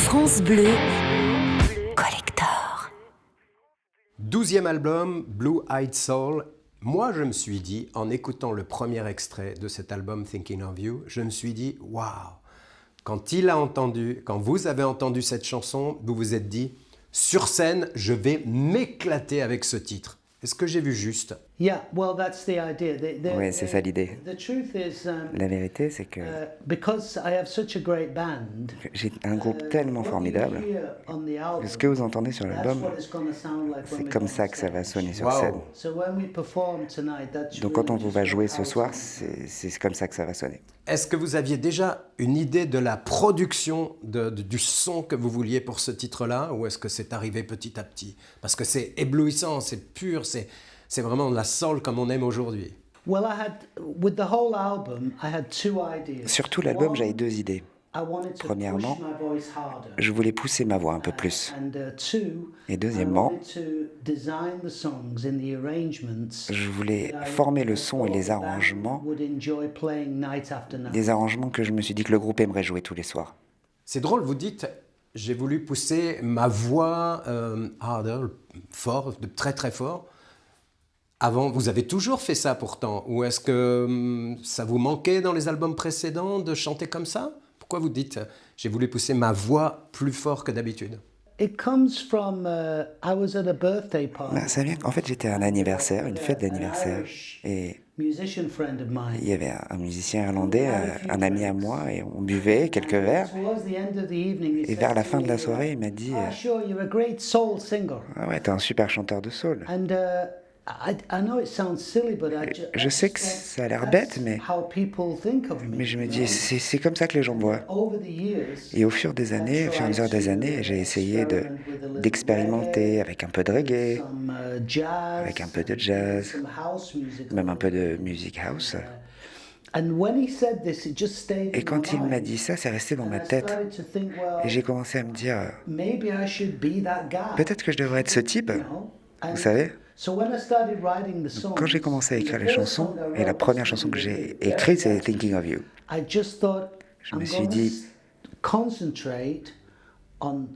France Bleu, Collector. 12e album, Blue Eyed Soul. Moi, je me suis dit, en écoutant le premier extrait de cet album, Thinking of You, je me suis dit, waouh! Quand vous avez entendu cette chanson, vous vous êtes dit, sur scène, je vais m'éclater avec ce titre. Est-ce que j'ai vu juste? Oui, c'est ça l'idée. La vérité, c'est que j'ai un groupe tellement formidable que ce que vous entendez sur l'album, c'est comme ça que ça va sonner sur scène. Donc quand on vous va jouer ce soir, c'est comme ça que ça va sonner. Est-ce que vous aviez déjà une idée de la production du son que vous vouliez pour ce titre-là, ou est-ce que c'est arrivé petit à petit? Parce que c'est éblouissant, c'est pur, c'est vraiment de la soul comme on aime aujourd'hui. Sur tout l'album, j'avais deux idées. Premièrement, je voulais pousser ma voix un peu plus. Et deuxièmement, je voulais former le son et les arrangements, des arrangements que je me suis dit que le groupe aimerait jouer tous les soirs. C'est drôle, vous dites, j'ai voulu pousser ma voix harder, fort, très très fort. Avant, vous avez toujours fait ça pourtant, ou est-ce que ça vous manquait dans les albums précédents de chanter comme ça? Pourquoi vous dites, j'ai voulu pousser ma voix plus fort que d'habitude? Ça vient, en fait, j'étais à un anniversaire, une fête d'anniversaire, et il y avait un musicien irlandais, un ami à moi, et on buvait quelques verres. Et vers la fin de la soirée, il m'a dit, ah ouais, t'es un super chanteur de soul. Je sais que ça a l'air bête, mais je me dis, c'est comme ça que les gens me voient. Et au fur et à mesure des années, j'ai essayé d'expérimenter avec un peu de reggae, avec un peu de jazz, même un peu de music house. Et quand il m'a dit ça, c'est resté dans ma tête. Et j'ai commencé à me dire, peut-être que je devrais être ce type, vous savez. Quand j'ai commencé à écrire les chansons, et la première chanson que j'ai écrite, c'est Thinking of You. Je me suis dit,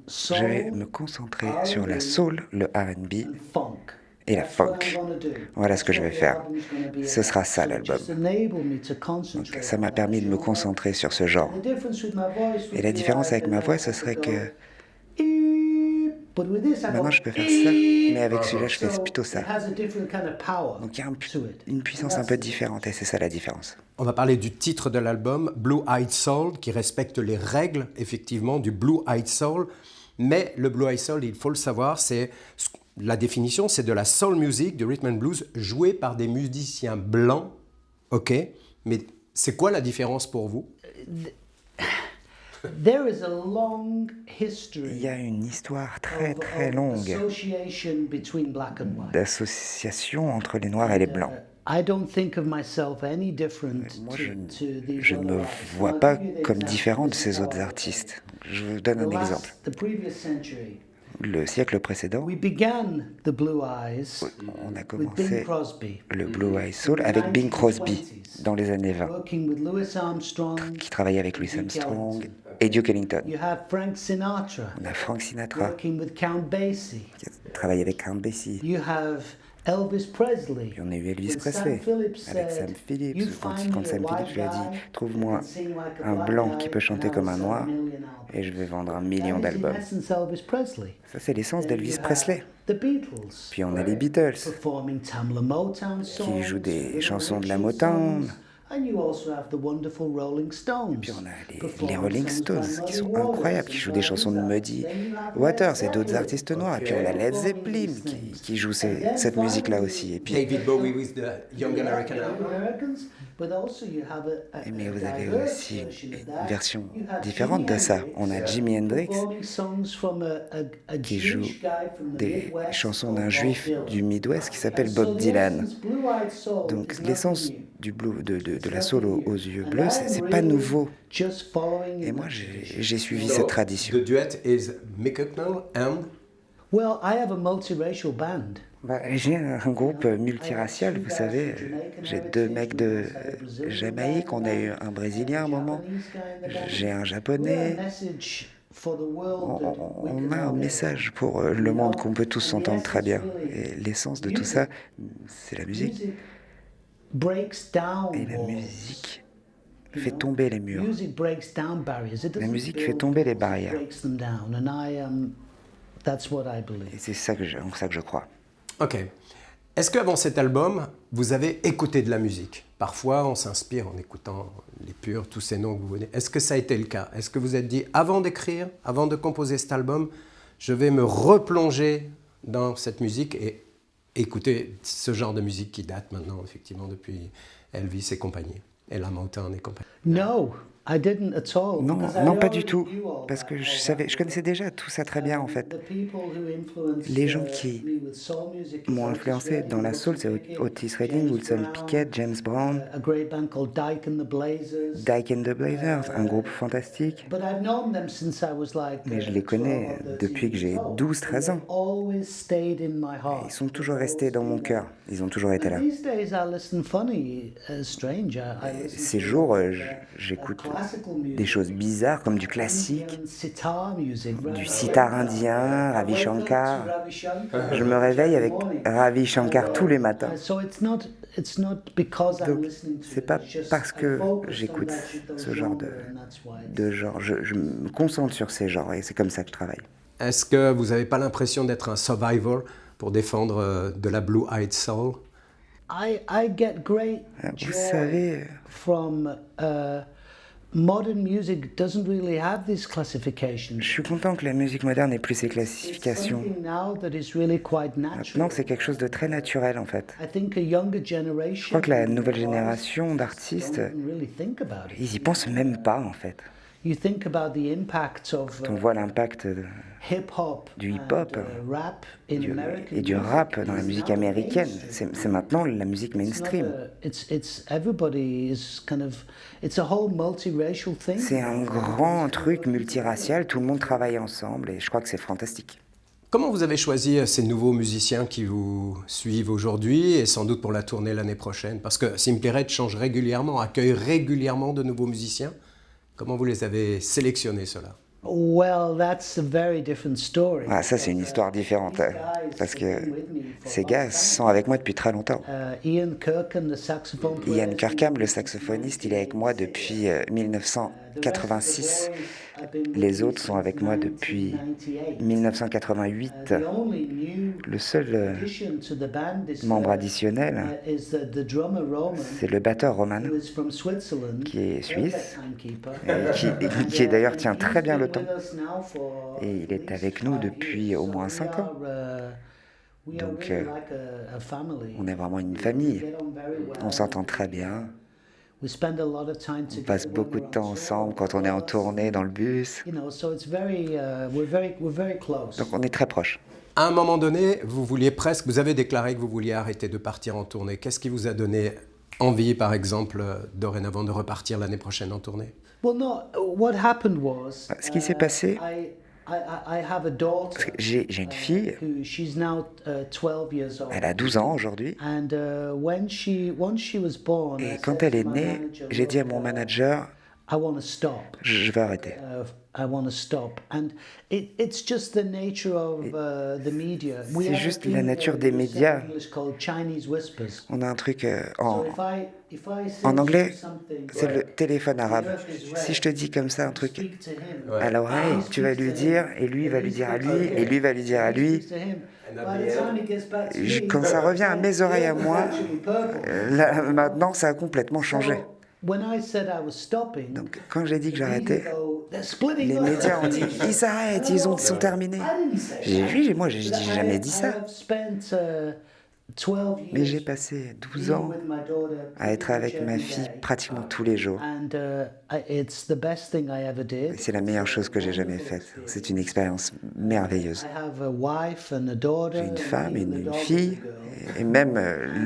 je vais me concentrer sur la soul, le R&B et la funk. Voilà ce que je vais faire. Ce sera ça l'album. Donc, ça m'a permis de me concentrer sur ce genre. Et la différence avec ma voix, ce serait que maintenant, je peux faire ça, mais avec celui-là, je fais plutôt ça. Donc, il y a une puissance un peu différente, et c'est ça la différence. On va parler du titre de l'album, Blue Eyed Soul, qui respecte les règles, effectivement, du Blue Eyed Soul. Mais le Blue Eyed Soul, il faut le savoir, la définition, c'est de la soul music, du rhythm and blues, joué par des musiciens blancs. OK, mais c'est quoi la différence pour vous? Il y a une histoire très très longue d'association entre les noirs et les blancs. Moi, je ne me vois pas comme différent de ces autres artistes. Je vous donne un exemple. Le siècle précédent, on a commencé le Blue Eyed Soul avec Bing Crosby dans les années 20, qui travaillait avec Louis Armstrong et Duke Ellington. On a Frank Sinatra qui a travaillé avec Count Basie. Puis on a eu Elvis Presley avec Sam Phillips. Quand Sam Phillips lui a dit « Trouve-moi un blanc qui peut chanter comme un noir et je vais vendre 1 million d'albums. » Ça, c'est l'essence d'Elvis Presley. Puis on a les Beatles qui jouent des chansons de la Motown. Et puis on a les Rolling Stones qui sont incroyables, qui jouent des chansons de Muddy Waters et d'autres artistes noirs. Et puis on a Led Zeppelin qui joue cette musique-là aussi. Et puis, David Bowie with the Young American Album. Mais vous avez aussi une version différente de ça. On a Jimi Hendrix qui joue des chansons d'un juif du Midwest qui s'appelle Bob Dylan. Donc l'essence du blue, de la soul aux yeux bleus, c'est pas nouveau. Et moi, j'ai suivi cette tradition. The duet is Mick Hucknall and... Well, I have a multiracial band. J'ai un groupe multiracial, vous savez. J'ai 2 mecs de Jamaïque, on a eu un Brésilien à un moment. J'ai un Japonais. On a un message pour le monde qu'on peut tous s'entendre très bien. Et l'essence de tout ça, c'est la musique. Et la musique fait tomber les murs. La musique fait tomber les barrières. Et c'est en ça que je crois. Ok. Est-ce qu'avant cet album, vous avez écouté de la musique? Parfois, on s'inspire en écoutant les Purs, tous ces noms que vous venez. Est-ce que ça a été le cas? Est-ce que vous êtes dit, avant d'écrire, avant de composer cet album, je vais me replonger dans cette musique et écouter ce genre de musique qui date maintenant, effectivement, depuis Elvis et compagnie, et La Motown et compagnie? No, I didn't at all. Non, because I non, pas already du tout. knew all Parce que that. je connaissais déjà tout ça très bien, en fait. The people who influenced Les gens qui me with soul music is m'ont Otis influencé Redding, dans la soul, Wilson c'est Pickett, Otis Redding, James Wilson Brown, Pickett, James Brown, a great band called Dyke and the Blazers. Dyke and the Blazers, un groupe fantastique. But I've known them since I was like Mais je les 12 connais or 13 depuis que j'ai years old. 12-13 ans. They've always stayed in my heart. Ils sont toujours restés dans mon cœur. Ils ont toujours été là. These days I listen funny, strange. I listen Ces to, jours, j'écoute classical music, des choses bizarres comme du classique, Indian sitar music, du sitar indien, Ravi Shankar. Ravi Shankar. Je me réveille avec Ravi Shankar tous les matins. So it's not because I'm Donc, listening to c'est it, pas it's just parce I que focused on j'écoute those ce genre genres, and that's why it's- de genre. Je me concentre sur ces genres et c'est comme ça que je travaille. Est-ce que vous n'avez pas l'impression d'être un survivor pour défendre de la Blue-Eyed Soul? I get great Vous joy savez, from modern music doesn't really have these classifications. je suis content que la musique moderne n'ait plus ces It's classifications. something now that is really quite natural. Maintenant, c'est quelque chose de très naturel en fait. I think a younger generation. Je crois que la nouvelle génération d'artistes, don't even really think about it. ils y pensent même pas en fait. You think about the impact of On voit l'impact hip-hop du hip-hop, and, rap in American et du music rap dans la is musique now américaine. mainstream. C'est maintenant la musique It's not mainstream. it's everybody is kind of it's a whole multiracial thing. C'est un grand truc multiracial, tout le monde travaille ensemble et je crois que c'est fantastique. Comment vous avez choisi ces nouveaux musiciens qui vous suivent aujourd'hui et sans doute pour la tournée l'année prochaine? Parce que Simply Red change régulièrement, accueille régulièrement de nouveaux musiciens. Comment vous les avez sélectionnés, ceux-là? Well, that's a very different story. Ah, ça, c'est une histoire différente, parce que ces gars sont avec moi depuis très longtemps. Ian Kirkham, the saxophone player. Ian Kirkham, le saxophoniste, il est avec moi depuis 1986. Les autres sont avec moi depuis 1988. Le seul membre additionnel, c'est le batteur Roman, qui est suisse, et qui d'ailleurs tient très bien le temps. Et il est avec nous depuis au moins 5 ans. Donc, on est vraiment une famille. On s'entend très bien. On passe beaucoup de temps ensemble quand on est en tournée dans le bus. Donc on est très proches. À un moment donné, vous avez déclaré que vous vouliez arrêter de partir en tournée. Qu'est-ce qui vous a donné envie, par exemple, dorénavant, de repartir l'année prochaine en tournée? Ce qui s'est passé, parce que j'ai une fille, elle a 12 ans aujourd'hui, et quand elle est née, j'ai dit à mon manager, je vais arrêter. C'est juste la nature des médias. On a un truc en anglais, c'est le téléphone arabe. Si je te dis comme ça un truc à l'oreille, tu vas lui dire, et lui va lui dire à lui, et lui va lui dire à lui. Quand ça revient à mes oreilles à moi, là, maintenant ça a complètement changé. Donc, quand j'ai dit que j'arrêtais, les médias ont dit ils s'arrêtent, ils sont terminés. Moi, j'ai jamais dit ça. Mais j'ai passé 12 ans à être avec ma fille pratiquement tous les jours. Et c'est la meilleure chose que j'ai jamais faite. C'est une expérience merveilleuse. J'ai une femme, une fille, et même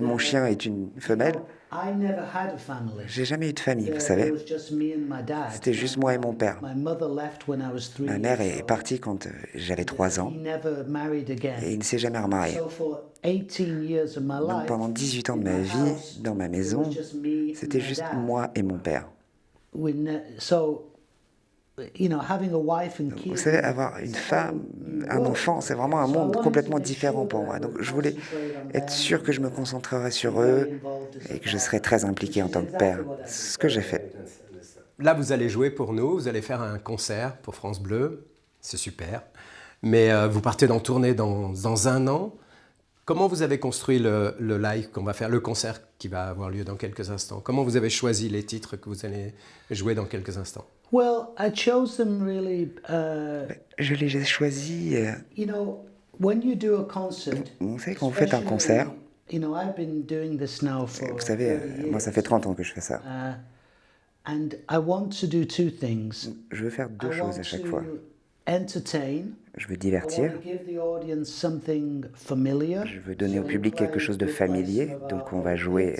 mon chien est une femelle. J'ai jamais eu de famille, vous savez. C'était juste moi et mon père. Ma mère est partie quand j'avais 3 ans et il ne s'est jamais remarié. Donc pendant 18 ans de ma vie, dans ma maison, c'était juste moi et mon père. Vous savez, avoir une femme, un enfant, c'est vraiment un monde complètement différent pour moi. Donc je voulais être sûr que je me concentrerais sur eux et que je serais très impliqué en tant que père. C'est ce que j'ai fait. Là, vous allez jouer pour nous, vous allez faire un concert pour France Bleu, c'est super. Mais vous partez en tournée dans un an. Comment vous avez construit le live qu'on va faire, le concert qui va avoir lieu dans quelques instants? Comment vous avez choisi les titres que vous allez jouer dans quelques instants? Well, I chose them really. Je les ai choisis. When you do a concert, Vous savez, quand vous faites un concert, I've been doing this now for vous savez, 30 moi ça fait 30 ans que je fais ça. and I want to do two things. Je veux faire deux I choses want à chaque fois. to entertain. Je veux I divertir, want to give the audience something familiar. je veux donner au public quelque chose de familier, donc on va jouer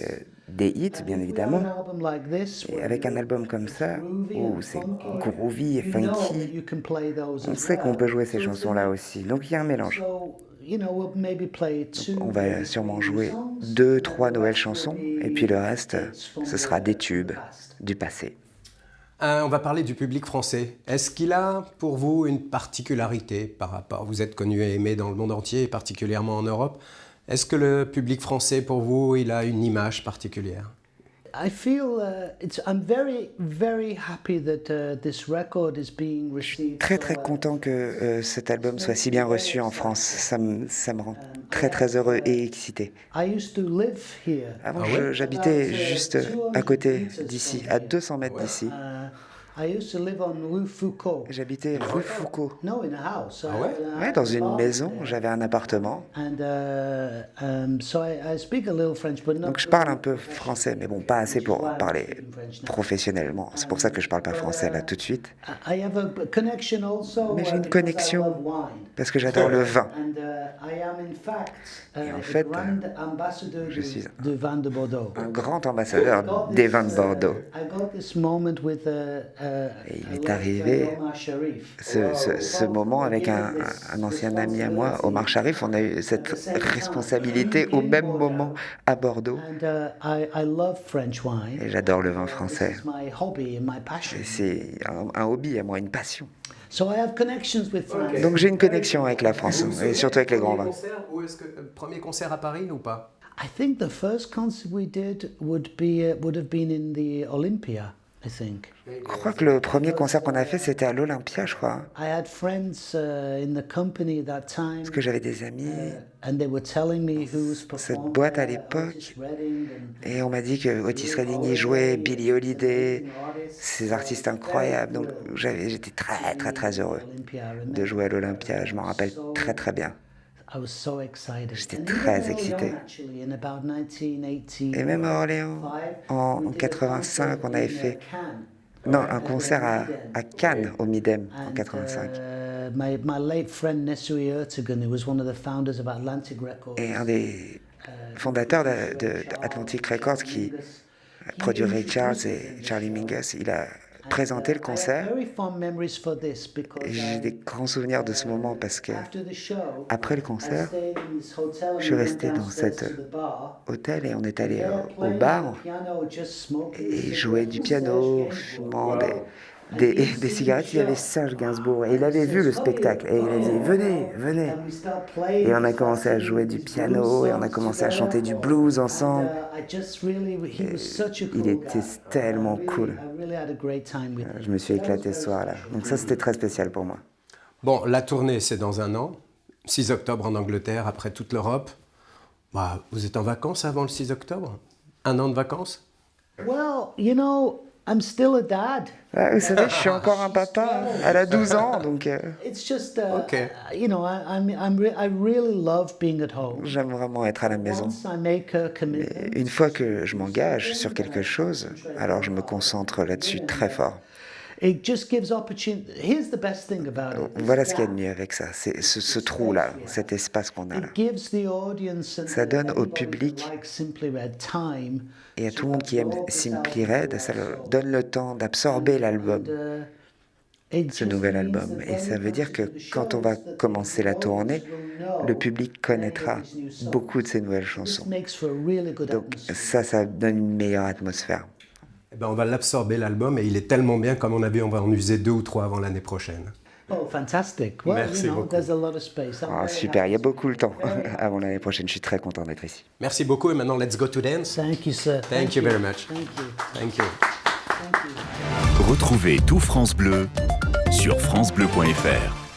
des hits, bien évidemment. Et avec un album comme ça, où c'est groovy et funky, on sait qu'on peut jouer ces chansons-là aussi. Donc il y a un mélange. On va sûrement jouer 2, 3 Noël chansons, et puis le reste, ce sera des tubes du passé. On va parler du public français. Est-ce qu'il a pour vous une particularité par rapport... Vous êtes connu et aimé dans le monde entier, et particulièrement en Europe. Est-ce que le public français, pour vous, il a une image particulière? I feel I'm very, very happy that this record is being received. Très très content que cet album soit si bien reçu en France. Ça me rend très très heureux et excité. I used to live here. Avant, j'habitais juste à côté d'ici, à 200 mètres d'ici. I used to live on Rue Foucault. J'habitais rue Foucault. No, in a house. Ah ouais? Ouais, dans une maison, j'avais un appartement. And so I speak a little French, but not. Donc je parle un peu français, mais bon, pas assez pour parler professionnellement. C'est pour ça que je parle pas français là tout de suite. I have a connection also. Mais j'ai une because I connexion love wine. parce que j'adore le vin. And I am in fact Et en a fait, grand ambassador je suis de vin de Bordeaux. Un grand ambassadeur des vins de Bordeaux. I got this moment with Et il est arrivé ce moment avec un ancien ami à moi, Omar Sharif. On a eu cette responsabilité au même moment à Bordeaux. And I love French wine. Et j'adore le vin français. It's my hobby and my passion. Et c'est un hobby à moi, une passion. So I have connections with France. Donc j'ai une connexion avec la France, et surtout avec les grands vins. Ou est-ce que premier concert à Paris ou pas? I think the first concert we did would have been in the Olympia, I think. Je crois que le premier concert qu'on a fait, c'était à l'Olympia, je crois. I had friends in the company that time. Parce que j'avais des amis, And they were telling me who's cette performed boîte à there, l'époque, Otis Redding et on m'a dit que Otis Redding y jouait, Billie Holiday, ces artistes incroyables. Donc j'étais très très très heureux de jouer à l'Olympia. Je m'en rappelle très très bien. I was so excited. J'étais And très even excité. Orléans, actually, in about 1980, Et même à Orléans, en 85, on avait fait un concert à Cannes, au Midem, en 85. My late friend Nesui Ertegun, who was one of the founders of Atlantic Records, Et un des fondateurs de Atlantic Records, qui a produit Ray Charles et Charlie Mingus, il a présenté le concert. very fond memories for this because Et j'ai des grands souvenirs de ce moment parce que after the show, après le I concert, stayed in this hotel and je suis we went resté dans downstairs cet to the bar. hôtel et on est allé They are au playing bar the piano, just smoking et cigarettes. jouait du piano, fumant des cigarettes. Il y avait Serge Gainsbourg et il avait vu le spectacle et il a dit venez, venez. And we start playing. Et on a commencé à jouer du piano et on a commencé à chanter du blues ensemble. I just really, he was such a cool Il était guy. tellement cool. I really had a great time with him. Je me suis éclaté ce soir-là. Donc ça, c'était très spécial pour moi. Bon, la tournée, c'est dans un an. 6 octobre en Angleterre, après toute l'Europe. Bah, vous êtes en vacances avant le 6 octobre? Un an de vacances? Well, I'm still a dad. Ah, vous savez, je suis encore un papa. Elle a 12 ans, donc It's just, Okay. I really love being at home. j'aime vraiment être à la maison. Once I make a Et commitment, une fois que je m'engage sur quelque chose, alors je me concentre là-dessus très fort. it just gives opportunity. Here's the best thing about it. Voilà ce qu'il y a de mieux avec ça, c'est ce trou-là, cet espace qu'on a là. It gives the audience and Ça donne au anybody who public likes Simply Red time. Et à tout le monde qui aime Simply Red, ça leur donne le temps d'absorber l'album, ce nouvel album. Et ça veut dire que quand on va commencer la tournée, le public connaîtra beaucoup de ces nouvelles chansons. Makes for a really good Donc atmosphere. ça donne une meilleure atmosphère. Eh ben, on va l'absorber l'album et il est tellement bien qu'à mon avis on va en user 2 ou 3 avant l'année prochaine. Oh, fantastic. Well, Merci beaucoup. there's a lot of space. Ah, super, il y a beaucoup de temps avant l'année prochaine. Je suis très content d'être ici. Merci beaucoup et maintenant let's go to dance. Thank you, sir. Thank you very much. Thank you. Thank you. Thank you. Retrouvez tout France Bleu sur francebleu.fr.